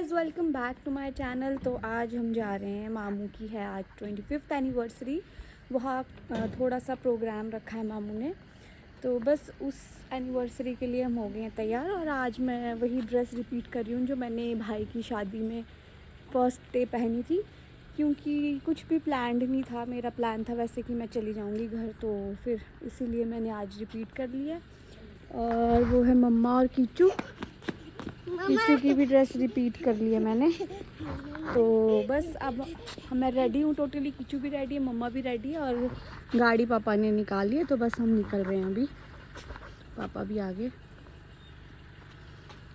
Guys, welcome back to my channel. तो आज हम जा रहे हैं, मामू की है आज 25th एनिवर्सरी। वहाँ थोड़ा सा प्रोग्राम रखा है मामू ने, तो बस उस एनिवर्सरी के लिए हम हो गए हैं तैयार। और आज मैं वही ड्रेस रिपीट कर रही हूँ जो मैंने भाई की शादी में फ़र्स्ट डे पहनी थी, क्योंकि कुछ भी प्लान्ड नहीं था। मेरा प्लान था वैसे कि मैं चली जाऊँगी घर, तो फिर इसीलिए मैंने आज रिपीट कर लिया। और वो है मम्मा और कीचू की भी ड्रेस रिपीट कर ली है मैंने। तो बस अब मैं रेडी हूँ टोटली, कीचू भी रेडी है, मम्मा भी रेडी है और गाड़ी पापा ने निकाली है। तो बस हम निकल रहे हैं अभी, पापा भी आ गए।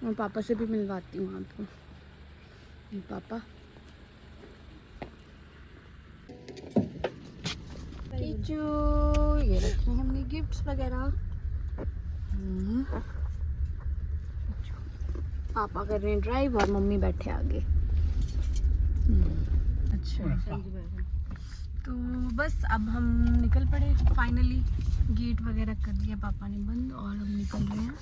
मैं पापा से भी मिलवाती हूँ आपको। पापा कीचू, ये रखे हैं हमने गिफ्ट्स वगैरह। पापा कर रहे हैं ड्राइव और मम्मी बैठे आगे। अच्छा, तो बस अब हम निकल पड़े फाइनली। गेट वगैरह कर दिया पापा ने बंद और हम निकल रहे हैं।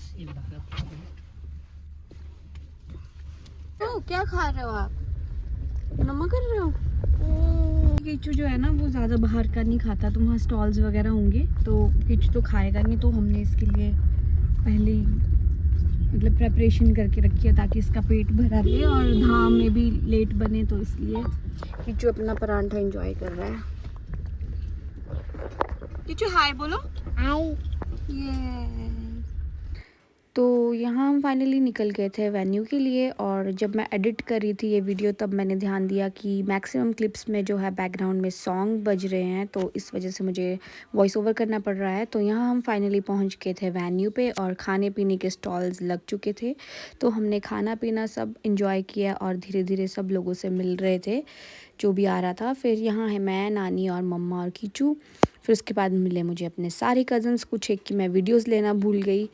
तो क्या खा रहे हो आप? नमक कर रहे हो? कीचू जो है ना वो ज़्यादा बाहर का नहीं खाता, तो वहाँ स्टॉल्स वगैरह होंगे तो कीचू तो खाएगा नहीं। तो हमने इसके लिए पहले ही मतलब प्रेपरेशन करके रखी है ताकि इसका पेट भरा रहे और धाम में भी लेट बने, तो इसलिए कीचू अपना परांठा एंजॉय कर रहा है। कीचू हाय बोलो। हाय। ये तो यहाँ हम फाइनली निकल गए थे वेन्यू के लिए। और जब मैं एडिट कर रही थी ये वीडियो तब मैंने ध्यान दिया कि मैक्सिमम क्लिप्स में जो है बैकग्राउंड में सॉन्ग बज रहे हैं, तो इस वजह से मुझे वॉइस ओवर करना पड़ रहा है। तो यहाँ हम फाइनली पहुँच गए थे वेन्यू पे और खाने पीने के स्टॉल्स लग चुके थे। तो हमने खाना पीना सब इंजॉय किया और धीरे धीरे सब लोगों से मिल रहे थे जो भी आ रहा था। फिर यहाँ है मैं, नानी और मम्मा और कीचू। फिर उसके बाद मिले मुझे अपने सारे कज़न्स। कुछ एक कि मैं वीडियोस लेना भूल गई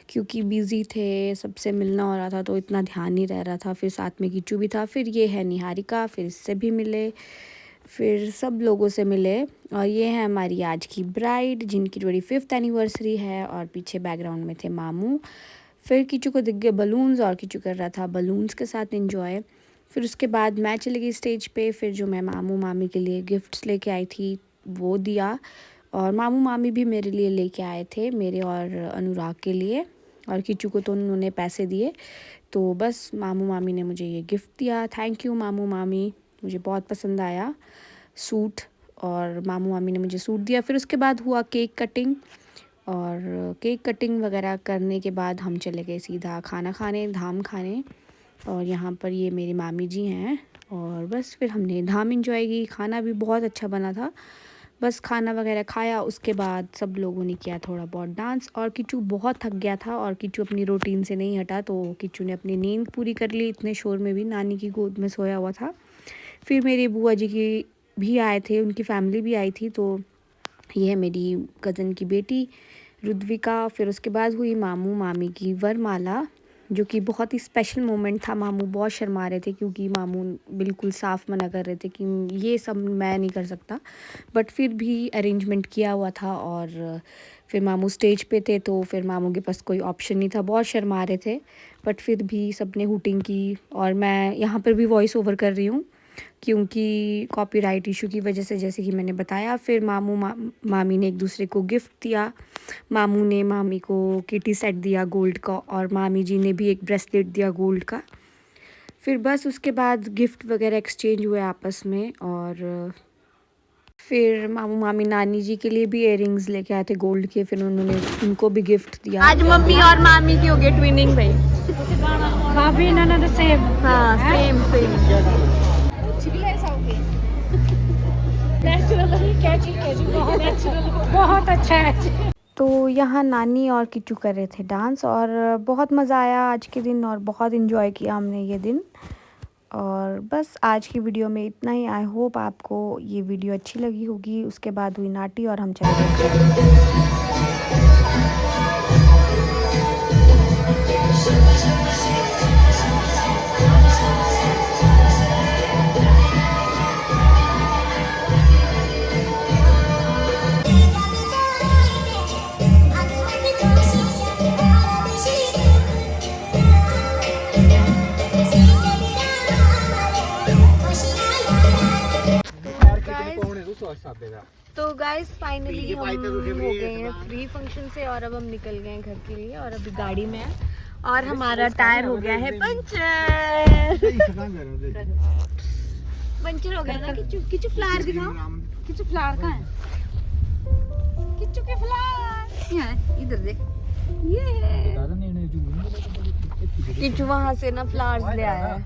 क्योंकि बिज़ी थे, सबसे मिलना हो रहा था तो इतना ध्यान नहीं रह रहा था। फिर साथ में कीचू भी था। फिर ये है निहारिका, फिर इससे भी मिले, फिर सब लोगों से मिले। और ये है हमारी आज की ब्राइड जिनकी 25th एनिवर्सरी है। और पीछे बैकग्राउंड में थे मामू। फिर कीचू को दिख गए बलून्स और कीचू कर रहा था बलून्स के साथ एंजॉय। फिर उसके बाद मैं चली गई स्टेज पे। फिर जो मैं मामू मामी के लिए गिफ्ट्स लेके आई थी वो दिया, और मामू मामी भी मेरे लिए लेके आए थे, मेरे और अनुराग के लिए। और कीचू को तो उन्होंने पैसे दिए। तो बस मामू मामी ने मुझे ये गिफ्ट दिया। थैंक यू मामू मामी, मुझे बहुत पसंद आया सूट, और मामू मामी ने मुझे सूट दिया। फिर उसके बाद हुआ केक कटिंग, और केक कटिंग वगैरह करने के बाद हम चले गए सीधा खाना खाने, धाम खाने। और यहाँ पर ये मेरी मामी जी हैं। और बस फिर हमने धाम एंजॉय की, खाना भी बहुत अच्छा बना था। बस खाना वगैरह खाया, उसके बाद सब लोगों ने किया थोड़ा बहुत डांस। और कीचू बहुत थक गया था और कीचू अपनी रूटीन से नहीं हटा, तो कीचू ने अपनी नींद पूरी कर ली इतने शोर में भी, नानी की गोद में सोया हुआ था। फिर मेरी बुआ जी की भी आए थे, उनकी फैमिली भी आई थी। तो ये है मेरी कज़न की बेटी रुद्विका। फिर उसके बाद हुई मामू मामी की वरमाला, जो कि बहुत ही स्पेशल मोमेंट था। मामू बहुत शर्मा रहे थे क्योंकि मामू बिल्कुल साफ मना कर रहे थे कि ये सब मैं नहीं कर सकता, बट फिर भी अरेंजमेंट किया हुआ था। और फिर मामू स्टेज पे थे तो फिर मामू के पास कोई ऑप्शन नहीं था, बहुत शर्मा रहे थे, बट फिर भी सबने हुटिंग की। और मैं यहाँ पर भी वॉइस ओवर कर रही हूँ क्योंकि कॉपीराइट इशू की वजह से, जैसे कि मैंने बताया। फिर मामू मामी ने एक दूसरे को गिफ्ट दिया। मामू ने मामी को किटी सेट दिया गोल्ड का, और मामी जी ने भी एक ब्रेसलेट दिया गोल्ड का। फिर बस उसके बाद गिफ्ट वगैरह एक्सचेंज हुए आपस में। और फिर मामू मामी नानी जी के लिए भी इयररिंग्स लेके आए थे गोल्ड के, फिर उन्होंने उनको भी गिफ्ट दिया। आज मम्मी और मामी की हो गई ट्विनिंग भाई। भाभी ननद सेम। हाँ, सेम सेम। बहुत अच्छा है। तो यहाँ नानी और किट्टू कर रहे थे डांस, और बहुत मज़ा आया आज के दिन और बहुत इन्जॉय किया हमने ये दिन। और बस आज की वीडियो में इतना ही। आई होप आपको ये वीडियो अच्छी लगी होगी। उसके बाद हुई नाटी और हम चले गए। तो गाइस फाइनली हम हो गए हैं फ्री फंक्शन से और अब हम निकल गए हैं घर के लिए और अभी गाड़ी में है और हमारा टायर हो गया है पंचर। पंचर हो गया ना। किचू किचू फ्लावर दिखाओ। किचू फ्लावर कहाँ है? किचू के फ्लावर यहाँ है, इधर देख। ये किचू वहां से ना फ्लावर्स ले आया है।